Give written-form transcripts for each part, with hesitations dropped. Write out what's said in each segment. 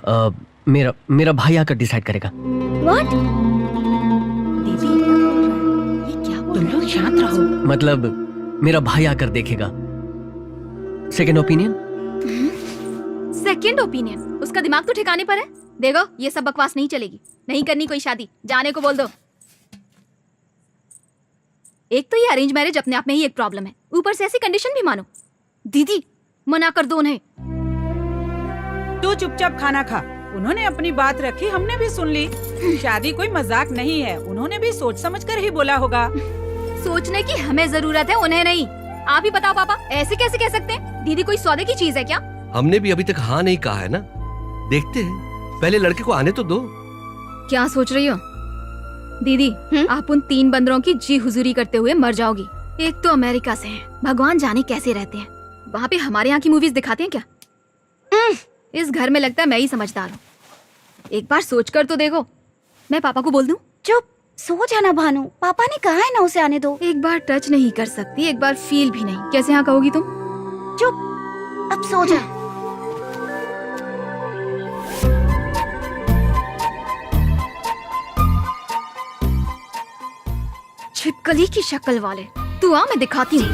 मेरा मेरा भाई आकर डिसाइड करेगा। व्हाट? दीदी ये क्या बोल रहे हो? तुम लोग शांत रहो। मतलब मेरा भाई आकर देखेगा। Second opinion? Second opinion? उसका दिमाग तो ठिकाने पर है। देखो ये सब बकवास नहीं चलेगी। नहीं करनी कोई शादी, जाने को बोल दो। एक तो ये अरेंज मैरिज अपने आप में ही एक प्रॉब्लम है, ऊपर से ऐसी कंडीशन भी मानो। दीदी मना कर दो उन्हें। तू चुपचाप खाना खा। उन्होंने अपनी बात रखी, हमने भी सुन ली। शादी कोई मजाक नहीं है, उन्होंने भी सोच समझ कर ही बोला होगा। सोचने की हमें जरूरत है, उन्हें नहीं। आप ही बताओ पापा, ऐसे कैसे कह सकते हैं? दीदी कोई सौदे की चीज है क्या? हमने भी अभी तक हाँ नहीं कहा है ना। देखते हैं, पहले लड़के को आने तो दो। क्या सोच रही हो दीदी? आप उन 3 बंदरों की जी हुजूरी करते हुए मर जाओगी। एक तो अमेरिका से हैं, भगवान जाने कैसे रहते हैं। वहाँ पे हमारे यहाँ की मूवीज दिखाते हैं क्या? इस घर में लगता है मैं ही समझदार हूँ। एक बार सोच कर तो देखो। मैं पापा को बोल दूं? चुप, सो जाना भानु। पापा ने कहा है ना उसे आने दो। एक बार टच नहीं कर सकती, एक बार फील भी नहीं। कैसे हाँ कहोगी तुम? चुप, अब सो जा। छिपकली की शक्ल वाले, तू आ मैं दिखाती हूँ।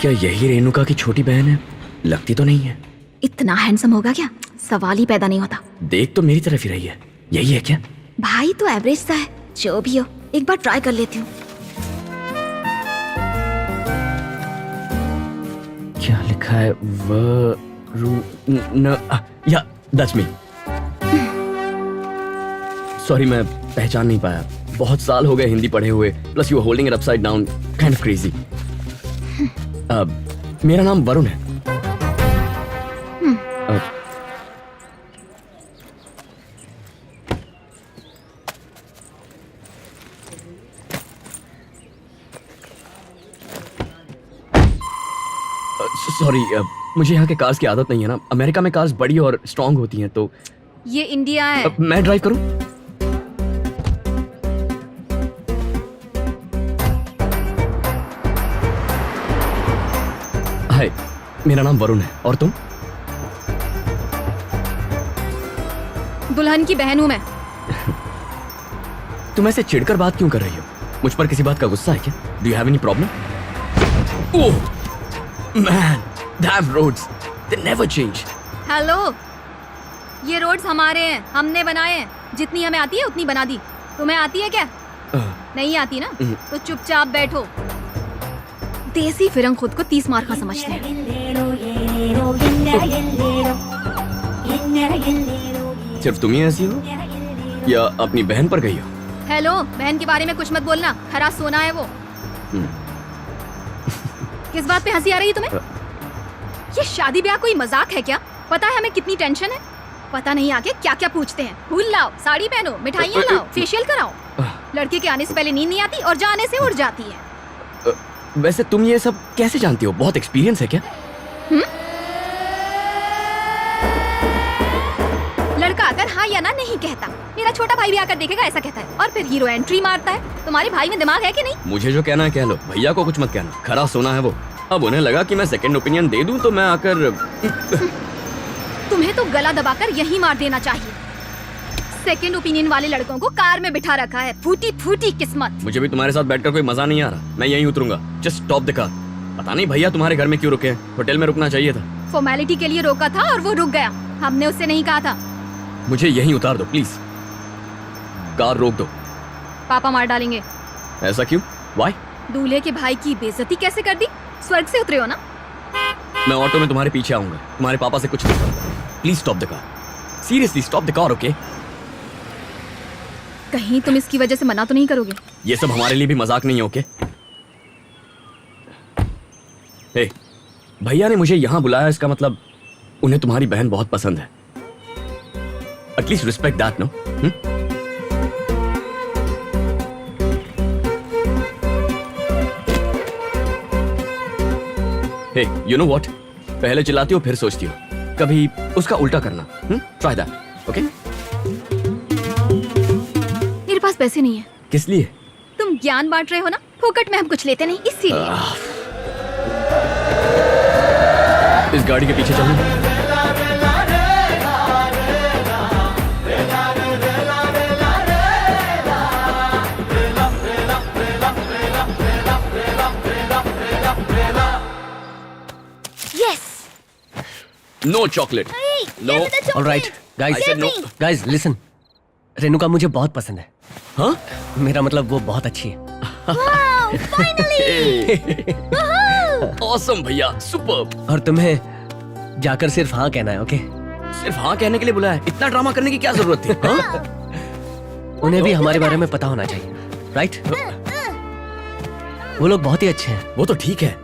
क्या यही रेणुका की छोटी बहन है? लगती तो नहीं है। इतना हैंडसम होगा क्या? सवाल ही पैदा नहीं होता। देख तो मेरी तरफ ही रही है। यही है क्या? भाई तो एवरेज सा है। जो भी हो, एक बार ट्राई कर लेती हूँ। क्या लिखा है? या दैट्स मी। सॉरी, मैं पहचान नहीं पाया। बहुत साल हो गए हिंदी पढ़े हुए, plus you are holding it upside down, kind of crazy. मेरा नाम वरुण है। सॉरी, मुझे यहाँ के कार्स की आदत नहीं है ना। अमेरिका में कार्स बड़ी और स्ट्रांग होती हैं, तो ये इंडिया है। मैं ड्राइव करूं? हाय, मेरा नाम वरुण है। और तुम? दुल्हन की बहन हूँ मैं। तुम ऐसे चिढ़कर बात क्यों कर रही हो? मुझ पर किसी बात का गुस्सा है क्या? Do you have any problem? Oh man, damn roads, they never change. Hello, ये रोड्स हमारे हैं, हमने बनाए हैं। जितनी हमें आती है उतनी बना दी। तुम्हें आती है क्या? नहीं आती ना? तो चुपचाप बैठो। देसी फिरंग खुद को 30 मार का समझते हैं। सिर्फ तुम ही ऐसी हो या अपनी बहन पर गई हो? हेलो, बहन के बारे में कुछ मत बोलना। खरा सोना है वो। किस बात पे हंसी आ रही है तुम्हें? ये शादी ब्याह कोई मजाक है क्या? पता है हमें कितनी टेंशन है? पता नहीं आगे क्या क्या पूछते हैं। फूल लाओ, साड़ी पहनो, मिठाइयाँ लाओ, फेशियल कराओ। लड़के के आने से पहले नींद नहीं आती और जाने से उड़ जाती है। वैसे तुम ये सब कैसे जानती हो? बहुत एक्सपीरियंस है क्या? लड़का अगर हाँ या ना नहीं कहता, मेरा छोटा भाई भी आकर देखेगा ऐसा कहता है, और फिर हीरो एंट्री मारता है। तुम्हारे भाई में दिमाग है कि नहीं? मुझे जो कहना है कह लो, भैया को कुछ मत कहना। खरा सोना है वो। अब उन्हें लगा कि मैं सेकंड ओपिनियन दे दूं तो मैं आकर तुम्हें तो गला दबाकर यही मार देना चाहिए। सेकंड ओपिनियन वाले लड़कों को कार में बिठा रखा है। फूटी फूटी किस्मत। मुझे भी तुम्हारे साथ बैठकर कोई मजा नहीं आ रहा। मैं यहीं उतरूंगा। Just stop the car. पता नहीं भैया तुम्हारे घर में क्यों रुके हैं? होटल में रुकना चाहिए था। फॉर्मेलिटी के लिए रोका था और वो रुक गया। हमने उससे नहीं कहा था। मुझे यहीं उतार दो प्लीज। कार रोक दो। पापा मार डालेंगे। ऐसा क्यों? व्हाई? दूल्हे के भाई की बेइज्जती कैसे कर दी? स्वर्ग से उतरे हो ना? मैं ऑटो में तुम्हारे पीछे आऊंगा। तुम्हारे पापा से कुछ नहीं करना। Please stop the car. Seriously stop the car, okay? कहीं तुम इसकी वजह से मना तो नहीं करोगे? ये सब हमारे लिए भी मजाक नहीं है, ओके? हे, भैया ने मुझे यहाँ बुलाया, इसका मतलब उन्हें तुम्हारी बहन बहुत पसंद है। At least respect that, no? Hey, you know what? पहले चिल्लाती हो फिर सोचती हो, कभी उसका उल्टा करना. Try that, okay? मेरे पास पैसे नहीं है. किस लिए? तुम ज्ञान बांट रहे हो ना, फोकट में हम कुछ लेते नहीं, इसीलिए. इस गाड़ी के पीछे चलना. Yes. No chocolate. No. All right, guys. I said no. Guys, listen. Renuka मुझे बहुत पसंद है. हाँ? मेरा मतलब वो बहुत अच्छी है. Wow, finally. Awesome भैया, superb. और तुम्हें जाकर सिर्फ हाँ कहना है, ओके? सिर्फ हाँ कहने के लिए बुलाया, इतना ड्रामा करने की क्या जरूरत थी? हाँ? उन्हें भी हमारे बारे में पता होना चाहिए, राइट? वो लोग बहुत ही अच्छे हैं. वो तो ठीक है,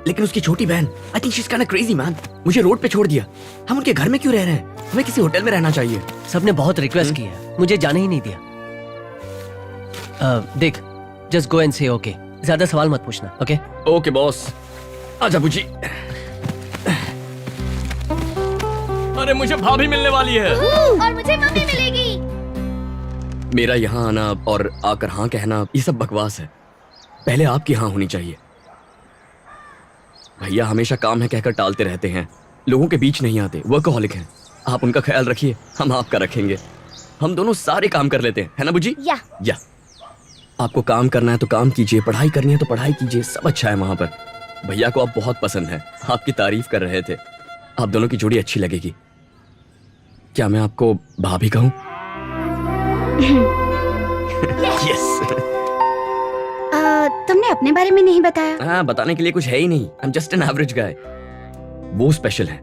लेकिन उसकी छोटी बहन, I think she's kind of crazy man. मुझे रोड पे छोड़ दिया. हम उनके घर में क्यों रह रहे हैं? हमें किसी होटल में रहना चाहिए. सबने बहुत रिक्वेस्ट की है, मुझे जाने ही नहीं दिया. देख, जस्ट गो एंड से ओके. ज्यादा सवाल मत पूछना, ओके? Okay boss. आजा बुजी. अरे मुझे भाभी मिलने वाली है. और मुझे मम्मी मिलेगी. मेरा यहाँ आना और आकर हाँ कहना, ये सब बकवास है. पहले आपकी हाँ होनी चाहिए. भैया हमेशा काम है कहकर टालते रहते हैं, लोगों के बीच नहीं आते, वर्कहॉलिक हैं. आप उनका ख्याल रखिए, हम आपका रखेंगे. हम दोनों सारे काम कर लेते हैं, है ना बुजी? या. आपको काम करना है तो काम कीजिए, पढ़ाई करनी है तो पढ़ाई कीजिए, सब अच्छा है वहां पर. भैया को आप बहुत पसंद है, आपकी तारीफ कर रहे थे. आप दोनों की जोड़ी अच्छी लगेगी. क्या मैं आपको भाभी कहूं? यस. तुमने अपने बारे में नहीं बताया. हाँ, बताने के लिए कुछ है ही नहीं. I'm just an average guy. वो स्पेशल है,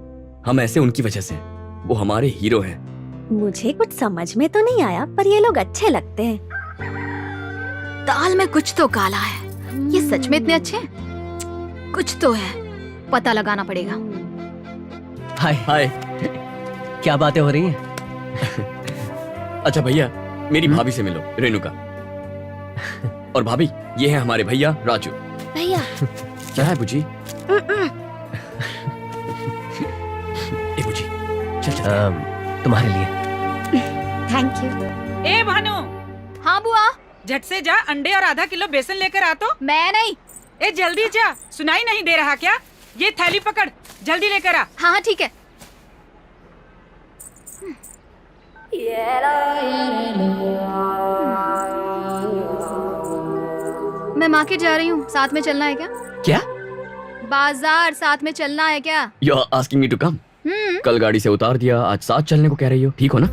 हम ऐसे उनकी वजह से. वो हमारे हीरो हैं. मुझे कुछ समझ में तो नहीं आया, पर ये लोग अच्छे लगते हैं. दाल में कुछ तो काला है. ये सच में इतने अच्छे हैं? कुछ तो है, पता लगाना पड़ेगा. हाय. हाय. क्या बातें हो रही हैं? अच्छा भैया, मेरी भाभी से मिलो, रेनुका. और भाभी, ये है हमारे भैया राजू. भैया. क्या है बुजी? ए बुजी, चल चल. तुम्हारे लिए. Thank you. ए भानु, हाँ बुआ. झट से जा, अंडे और आधा किलो बेसन लेकर आ तो. मैं नहीं. ए जल्दी जा, सुनाई नहीं दे रहा क्या? ये थैली पकड़, जल्दी लेकर आ. हाँ हाँ ठीक है. मैं मार्केट जा रही हूँ, साथ में चलना है क्या? क्या? बाजार साथ में चलना है क्या? You are asking me to come? कल गाड़ी से उतार दिया, आज साथ चलने को कह रही हो, ठीक हो ना?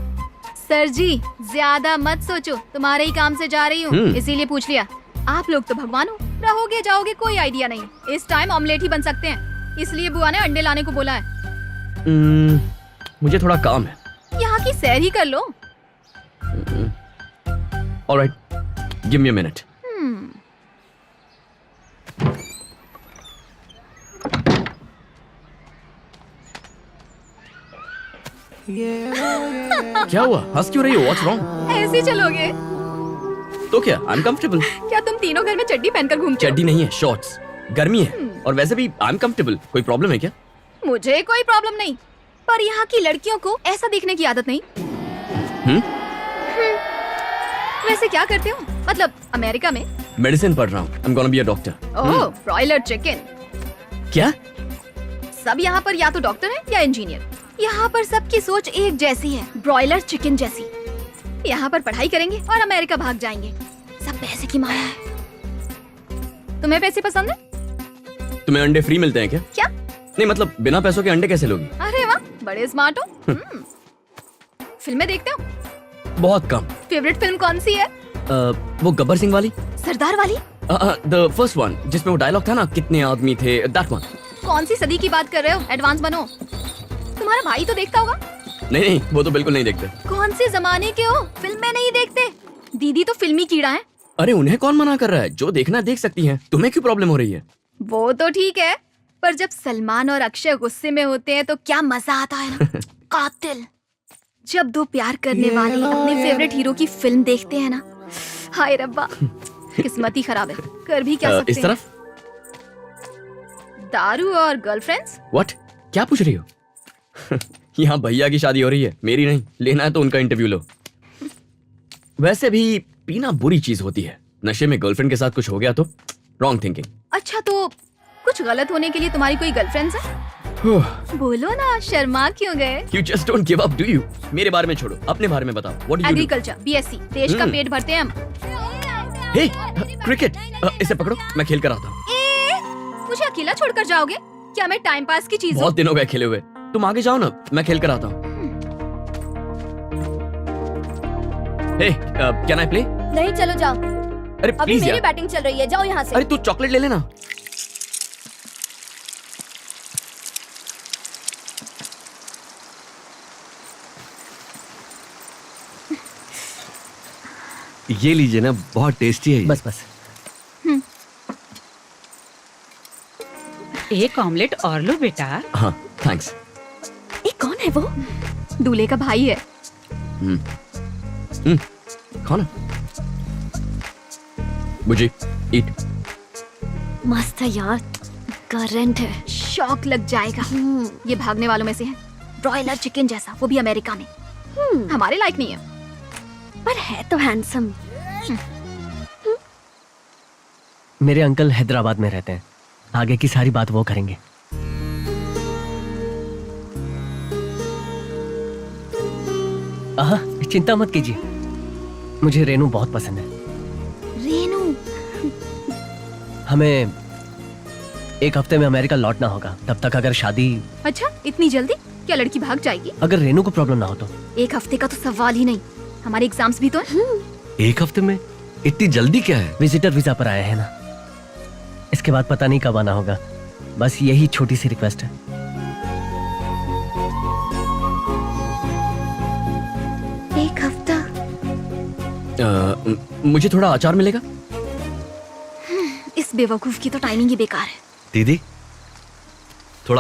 सर जी, ज्यादा मत सोचो, तुम्हारे ही काम से जा रही हूँ, इसीलिए पूछ लिया. आप लोग तो भगवान हो, रहोगे जाओगे कोई आइडिया नहीं. इस टाइम ऑमलेट ही बन सकते हैं, इसलिए बुआ ने अंडे लाने को बोला है. मुझे थोड़ा काम है. यहाँ की सैर ही कर लो. Alright, give me a minute. क्या हुआ? हंस क्यों रही हो? What's wrong? ऐसे चलोगे? तो क्या? I'm comfortable. क्या तुम तीनों घर में चड्डी पहनकर घूमते हो? चड्डी नहीं है, शॉर्ट्स. गर्मी है और वैसे भी I'm comfortable. कोई प्रॉब्लम है क्या? मुझे कोई प्रॉब्लम नहीं, पर यहाँ की लड़कियों को ऐसा दिखने की आदत नहीं. वैसे क्या करते हो? मतलब अमेरिका में? मेडिसिन पढ़ रहा हूँ. I'm gonna be a doctor. Oh, broiler chicken. क्या? सब यहाँ पर या तो डॉक्टर है या इंजीनियर. यहाँ पर सबकी सोच एक जैसी है, ब्रॉयलर चिकन जैसी. यहाँ पर पढ़ाई करेंगे और अमेरिका भाग जाएंगे. सब पैसे की माया है. तुम्हें पैसे पसंद है? तुम्हें अंडे फ्री मिलते हैं क्या? क्या? नहीं मतलब बिना पैसों के अंडे कैसे लोगी? अरे वाह, बड़े स्मार्ट हो. फिल्में देखते हो? बहुत कम. फेवरेट फिल्म कौन सी है? वो गब्बर सिंह वाली? सरदार वाली? द फर्स्ट वन, जिसमें वो डायलॉग था ना, कितने आदमी थे, दैट वन. कौन सी सदी की बात कर रहे हो? एडवांस बनो. तुम्हारा भाई तो देखता होगा. नहीं, वो तो बिल्कुल नहीं देखते. कौन से जमाने के हो, फिल्में नहीं देखते? दीदी तो फिल्मी कीड़ा है. अरे उन्हें कौन मना कर रहा है? जो देखना देख सकती हैं. तुम्हें क्यों प्रॉब्लम हो रही है? वो तो ठीक है, पर जब सलमान और अक्षय गुस्से में होते हैं तो क्या मजा आता है ना. कातिल. जब दो प्यार करने वाले अपने फेवरेट हीरो की फिल्म देखते हैं ना, हाय रब्बा, किस्मत ही खराब है. कर भी क्या सकते इस तरफ? तारू और गर्लफ्रेंड्स? व्हाट? क्या पूछ रही हो? यहाँ भैया की शादी हो रही है, मेरी नहीं। लेना है तो उनका इंटरव्यू लो। वैसे भी पीना बुरी चीज होती है। नशे में गर्लफ्रेंड के साथ कुछ हो गया तो रॉन्ग थिंकिंग। अच्छा, तो कुछ गलत होने के लिए तुम्हारी कोई गर्लफ्रेंड्स है? बोलो ना, शर्मा क्यों गए? You just don't give up, do you? मेरे बारे में छोड़ो, अपने बारे में बताओ। What do you do? Agriculture, BSc, देश का पेट भरते हैं हम। Hey, क्रिकेट, इसे पकड़ो, मैं खेल कर आता हूँ। मुझे अकेला छोड़कर जाओगे? क्या मैं टाइम पास की चीज हूँ? बहुत दिन हो गए खेले हुए। तुम आगे जाओ ना, मैं खेल कर आता हूँ। Hey, can I play? नहीं, चलो जाओ। अरे अभी प्लीज मेरी यार। बैटिंग चल रही है, जाओ यहाँ से। अरे तू चॉकलेट ले लेना। ये लीजिए ना, बहुत टेस्टी है ये। बस बस। एक ऑमलेट और लो बेटा। हाँ, थैंक्स। ये कौन है वो? दूल्हे का भाई है। खाओ ना। बुजी, ईट। मस्त है यार, करंट है। शौक लग जाएगा। ये भागने वालों में से है, ब्रॉयलर चिकन जैसा, वो भी अमेरिका में। हमारे लायक नहीं है, पर है तो हैंडसम। मेरे अंकल हैदराबाद में रहते हैं, आगे की सारी बात वो करेंगे। चिंता मत कीजिए, मुझे रेनू बहुत पसंद है। रेनू? हमें एक हफ्ते में अमेरिका लौटना होगा, तब तक अगर शादी। अच्छा, इतनी जल्दी? क्या लड़की भाग जाएगी? अगर रेनू को प्रॉब्लम ना हो तो। एक हफ्ते का तो सवाल ही नहीं, हमारे एग्जाम्स भी तो हैं। एक हफ्ते में? इतनी जल्दी क्या है? विजिटर वीजा पर आया है ना, इसके बाद पता नहीं कब आना होगा। बस यही छोटी सी रिक्वेस्ट है। एक हफ्ता? मुझे थोड़ा अचार मिलेगा? इस बेवकूफ की तो टाइमिंग ही बेकार है। दीदी